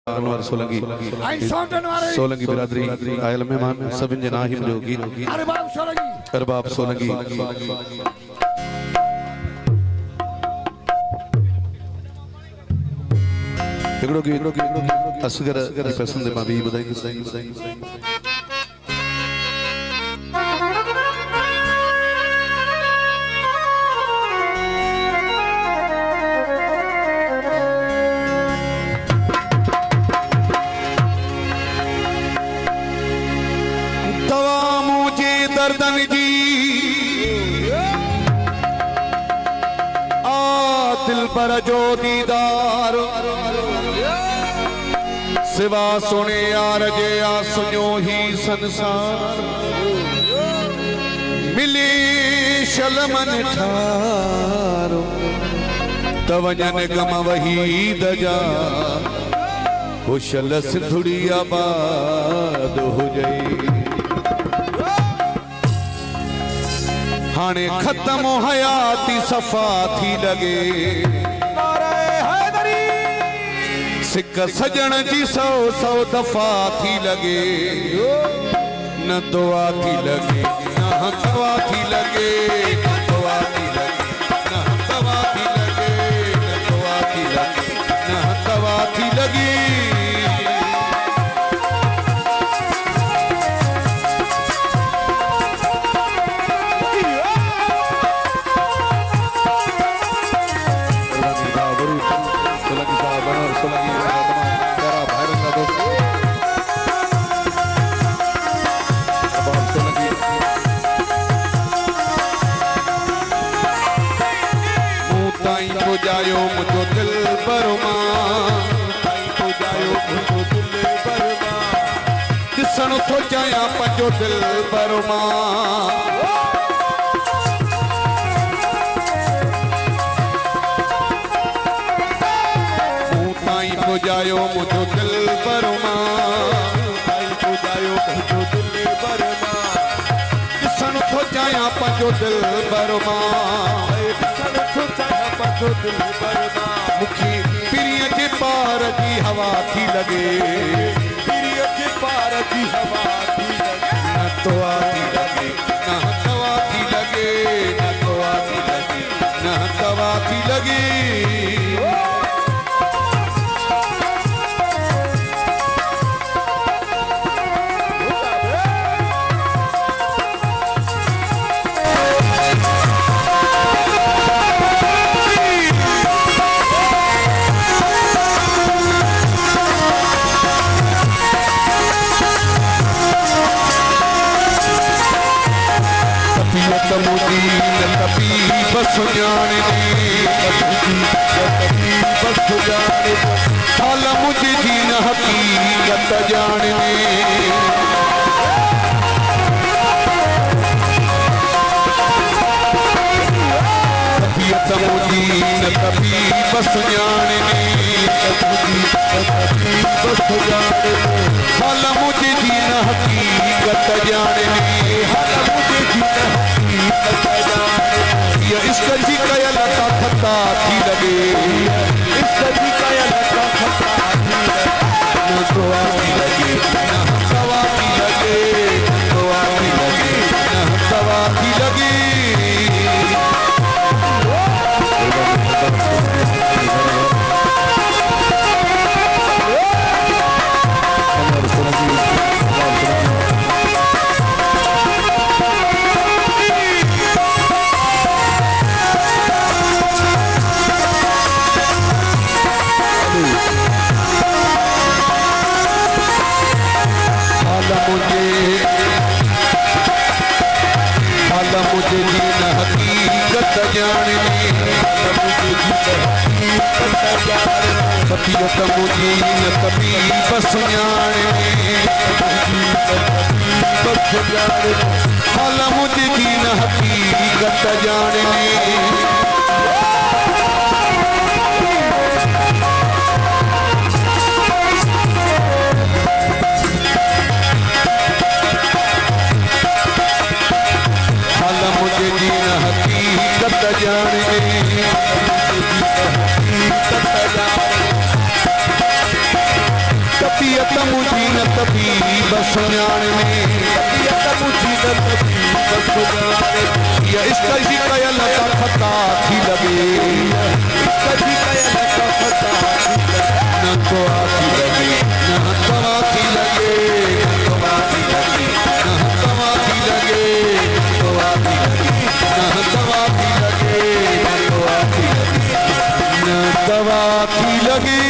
अनवर सोलंकी सोलंकी बिरादरी आयल मेहमान सभिन जे नाहिम जो गीत अरबाब सोलंकी हिकिड़ो गीत असगर पसंदि मां बि ॿुधाईंदुसि। दर्दन जी दिल पर जो दीदार सिवा सोने यार जे आ सुनो ही संसार मिली शलमन ठारो तवजन गम वही दजा हुशल सिंधुड़ी आबाद हो जाए हाने खत्म हयाती सफा थी लगे सिक सजन जी सौ सौ दफा थी लगे न दुआ थी लगे न दवा थी लगे न दुआ थी लगे न दवा थी लगे न दुआ थी लगे न दवा थी लगी जायो मुझो दिल बरमा जायो मुझो दिल बरमा किसन थो जाया पंजो दिल बरमा ताई को जायो मुझो दिल बरमा जायो मुझो दिल बरमा किसन थो जाया पंजो दिल बरमा मुखी पिरिय के पार की हवा थी लगे पिरिय के पार की हवा थी लगे न तो आती लगे न दवा थी लगे न तो आती लगे न दवा थी लगे बस जाने बस जाने हाल मुझे जीना हकीकत जाने तबीयत मुझी न कभी बस जाने बस जाने हाल मुझे जीना हकीकत जाने हाल मुझे जीना हकीकत जाने इसका जी का या लता फता थी लगे इसका जी का या लता फता थी लगे न दुआ थी लगे न दवा थी लगे न दुआ थी लगे न दवा थी लगे मुझे जीना हकीकत जाने सतियत मुझी न कभी बस जाने बस जाने हाल मुझे जीना हकीकत जाने मुझे जीना हकीकत जाने तभी बस जान में मुझी न तभी बस जान या इसका जी का लता खता थी लगे इसका जी का लता खता न तो आती लगे न तो आती लगे न तो आती लगे न तो आती लगे न तो आती लगे न तो आती लगे न तो आती लगे न तो आती लगे